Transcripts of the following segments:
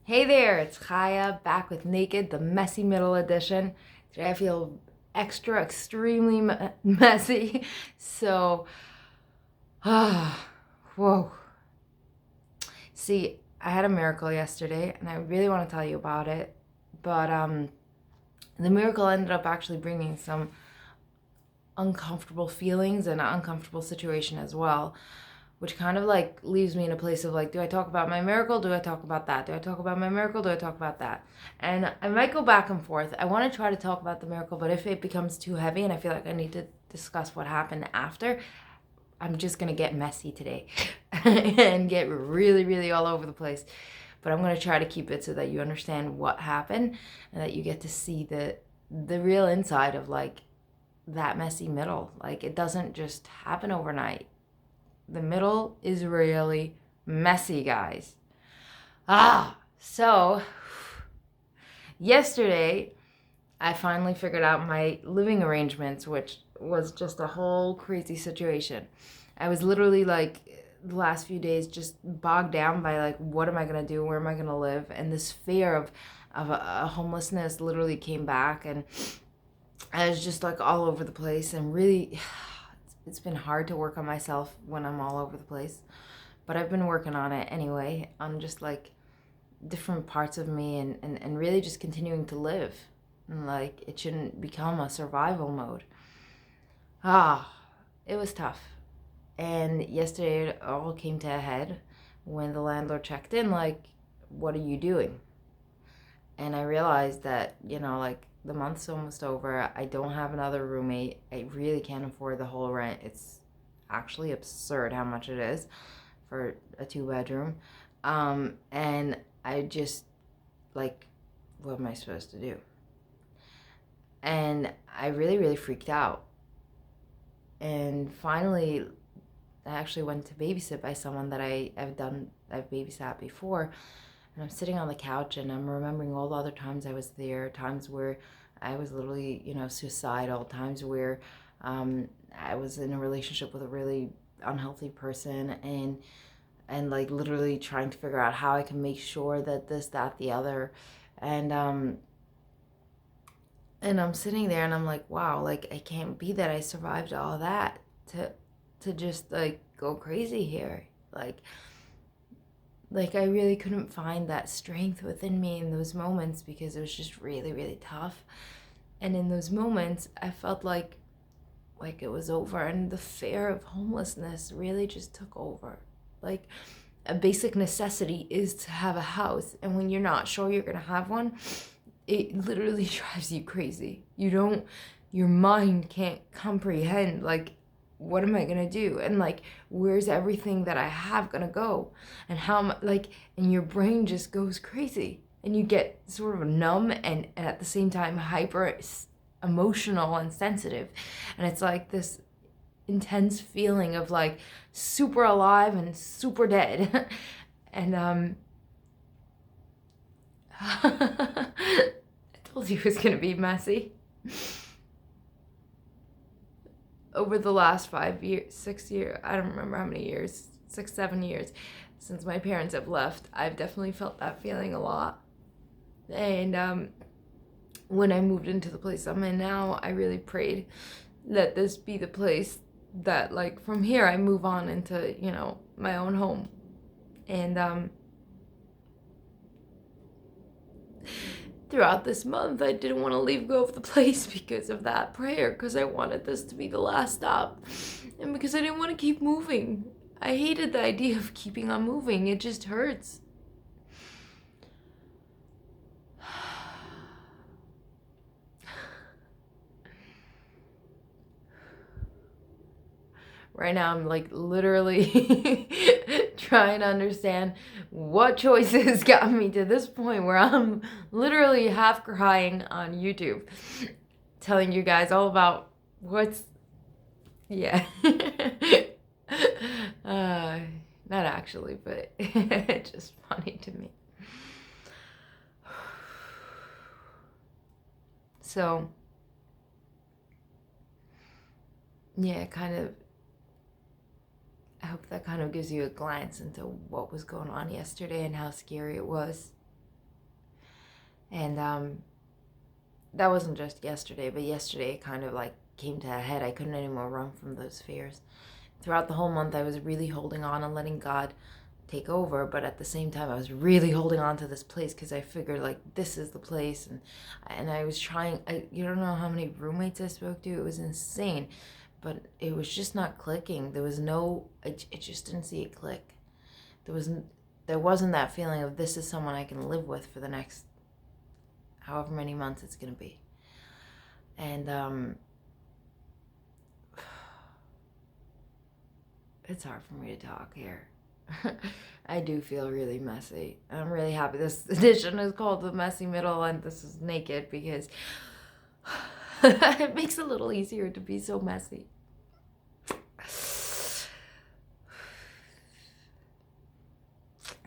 Hey there, it's Chaya back with Naked, the messy middle edition. Today I feel extremely messy. So, whoa. See, I had a miracle yesterday and I really want to tell you about it. But the miracle ended up actually bringing some uncomfortable feelings and an uncomfortable situation as well, which kind of like leaves me in a place of like, do I talk about my miracle? Do I talk about that? Do I talk about my miracle? Do I talk about that? And I might go back and forth. I want to try to talk about the miracle, but if it becomes too heavy and I feel like I need to discuss what happened after, I'm just going to get messy today and get really all over the place. But I'm going to try to keep it so that you understand what happened and that you get to see the real inside of like that messy middle. Like it doesn't just happen overnight. The middle is really messy, guys. So yesterday I finally figured out my living arrangements, which was just a whole crazy situation. I was literally like the last few days just bogged down by like, what am I gonna do? Where am I gonna live? And this fear of a homelessness literally came back, and I was just like all over the place, and really it's been hard to work on myself when I'm all over the place, but I've been working on it anyway, on just like different parts of me, and really just continuing to live. And like it shouldn't become a survival mode. Ah, it was tough. And yesterday it all came to a head when the landlord checked in, like, what are you doing? And I realized that, like the month's almost over. I don't have another roommate. I really can't afford the whole rent. It's actually absurd how much it is for a 2 bedroom. And I just, like, what am I supposed to do? And I really freaked out. And finally, I actually went to babysit by someone that I've babysat before. And I'm sitting on the couch and I'm remembering all the other times I was there, times where I was literally, suicidal, times where I was in a relationship with a really unhealthy person, and like literally trying to figure out how I can make sure that this, that, the other. And I'm sitting there and I'm like, wow, like I can't be that I survived all that to just like go crazy here. Like I really couldn't find that strength within me in those moments because it was just really tough. And in those moments, I felt like it was over, and the fear of homelessness really just took over. Like a basic necessity is to have a house, and when you're not sure you're gonna have one, it literally drives you crazy. Your mind can't comprehend, like, what am I gonna do? And like, where's everything that I have gonna go? And and your brain just goes crazy. And you get sort of numb and at the same time hyper emotional and sensitive. And it's like this intense feeling of like super alive and super dead. And I told you it was gonna be messy. Over the last 5 years, 6 years, I don't remember how many years, 6, 7 years since my parents have left, I've definitely felt that feeling a lot. And when I moved into the place I'm in now, I really prayed, let this be the place that, like, from here I move on into, my own home. And throughout this month, I didn't want to leave go of the place because of that prayer, because I wanted this to be the last stop, and because I didn't want to keep moving. I hated the idea of keeping on moving. It just hurts. Right now, I'm like literally trying to understand what choices got me to this point where I'm literally half crying on YouTube, telling you guys all about yeah. Not actually, but it's just funny to me. So, yeah, I hope that kind of gives you a glance into what was going on yesterday and how scary it was. And that wasn't just yesterday, but yesterday it kind of like came to a head. I couldn't anymore run from those fears. Throughout the whole month, I was really holding on and letting God take over, but at the same time I was really holding on to this place because I figured like this is the place. And I was trying. You don't know how many roommates I spoke to. It was insane, but it was just not clicking. There was no, I just didn't see it click. There wasn't that feeling of this is someone I can live with for the next however many months it's gonna be. And it's hard for me to talk here. I do feel really messy. I'm really happy this edition is called The Messy Middle and this is naked because it makes it a little easier to be so messy.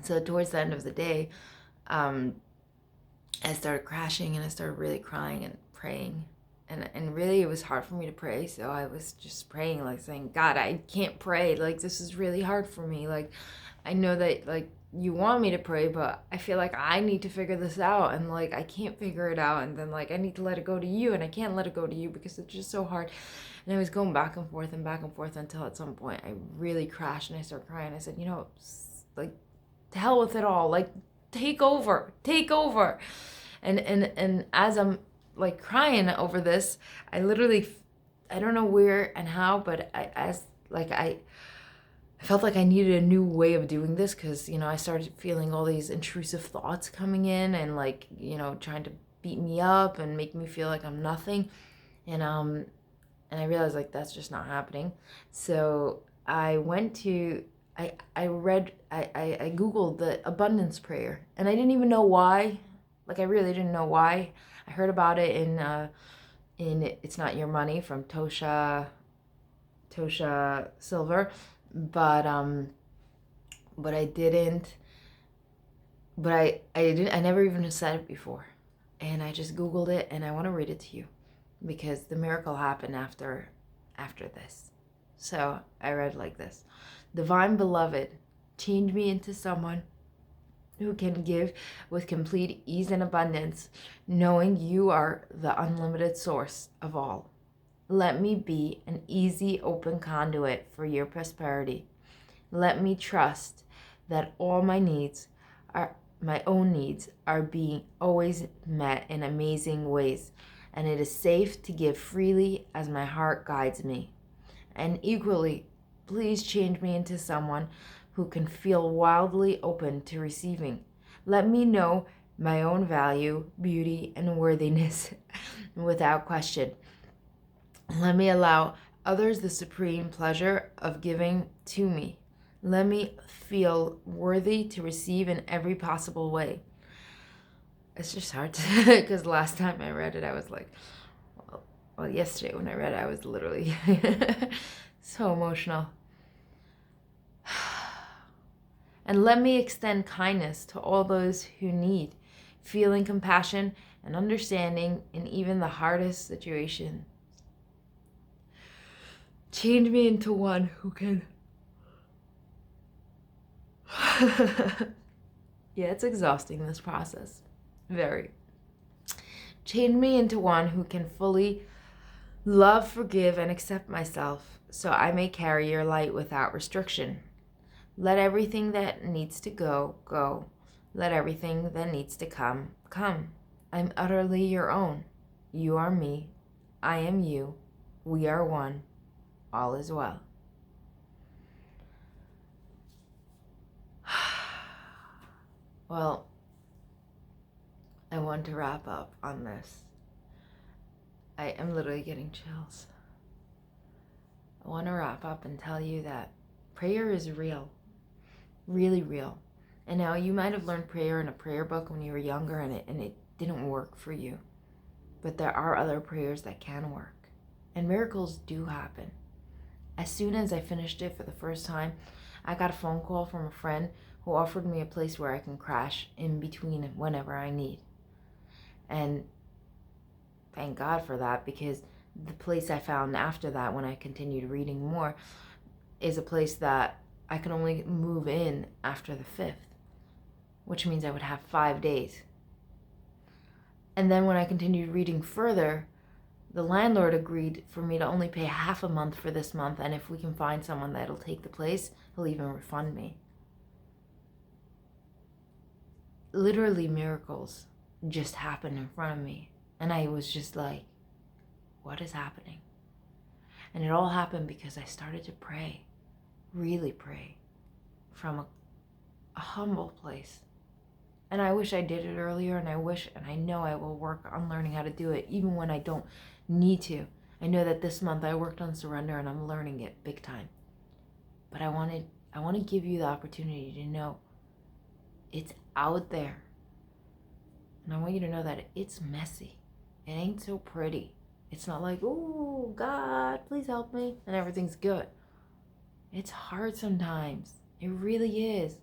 So towards the end of the day, I started crashing and I started really crying and praying. And really it was hard for me to pray, so I was just praying, like saying, God, I can't pray. Like, this is really hard for me. Like, I know that, like, you want me to pray, but I feel like I need to figure this out. And, like, I can't figure it out. And then, like, I need to let it go to you. And I can't let it go to you because it's just so hard. And I was going back and forth until at some point I really crashed and I started crying. I said, you know, like, to hell with it all. Like, take over. And as I'm like crying over this, I literally, I don't know where and how, but I felt like I needed a new way of doing this because, you know, I started feeling all these intrusive thoughts coming in and like, you know, trying to beat me up and make me feel like I'm nothing. And I realized like that's just not happening. So I went to, I Googled the abundance prayer and I didn't even know why. Like I really didn't know why. I heard about it in It's Not Your Money from Tosha Silver, but I didn't. But I never even said it before, and I just Googled it, and I want to read it to you, because the miracle happened after this. So I read like this: Divine Beloved, change me into someone who can give with complete ease and abundance, knowing you are the unlimited source of all. Let me be an easy, open conduit for your prosperity. Let me trust that all my own needs are being always met in amazing ways, and it is safe to give freely as my heart guides me. And equally, please change me into someone who can feel wildly open to receiving. Let me know my own value, beauty, and worthiness without question. Let me allow others the supreme pleasure of giving to me. Let me feel worthy to receive in every possible way. It's just hard to, because last time I read it, I was like, well, yesterday when I read it, I was literally so emotional. And let me extend kindness to all those who need, feeling compassion and understanding in even the hardest situation. Change me into one who can... Yeah, it's exhausting, this process. Very. Change me into one who can fully love, forgive, and accept myself, so I may carry your light without restriction. Let everything that needs to go, go. Let everything that needs to come, come. I'm utterly your own. You are me. I am you. We are one. All is well. Well, I want to wrap up on this. I am literally getting chills. I want to wrap up and tell you that prayer is real. Really real. And now you might have learned prayer in a prayer book when you were younger and it didn't work for you. But there are other prayers that can work. And miracles do happen. As soon as I finished it for the first time, I got a phone call from a friend who offered me a place where I can crash in between whenever I need. And thank God for that, because the place I found after that, when I continued reading more, is a place that I could only move in after the 5th, which means I would have 5 days. And then when I continued reading further, the landlord agreed for me to only pay half a month for this month, and if we can find someone that'll take the place, he'll even refund me. Literally miracles just happened in front of me, and I was just like, what is happening? And it all happened because I started to pray, really pray, from a humble place. And I wish I did it earlier, and I know I will work on learning how to do it, even when I don't need to. I know that this month I worked on surrender, and I'm learning it big time. But I want to give you the opportunity to know it's out there. And I want you to know that it's messy. It ain't so pretty. It's not like, oh, God, please help me, and everything's good. It's hard sometimes. It really is.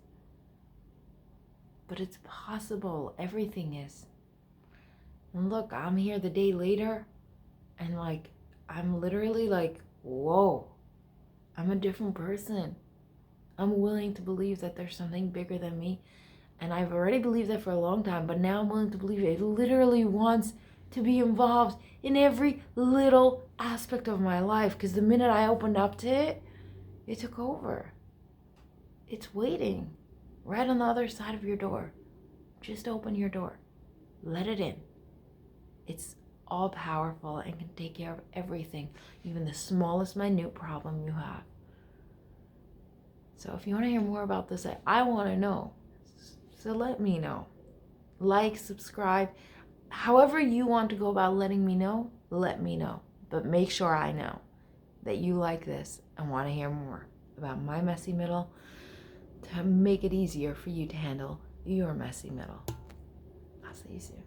But it's possible. Everything is. And look, I'm here the day later, and like, I'm literally like, whoa, I'm a different person. I'm willing to believe that there's something bigger than me. And I've already believed that for a long time, but now I'm willing to believe it literally wants to be involved in every little aspect of my life. Because the minute I opened up to it, it took over. It's waiting right on the other side of your door. Just open your door. Let it in. It's all powerful and can take care of everything, even the smallest minute problem you have. So if you want to hear more about this, I want to know. So let me know. Like, subscribe. However you want to go about letting me know, let me know. But make sure I know that you like this and want to hear more about my messy middle to make it easier for you to handle your messy middle. I'll see you soon.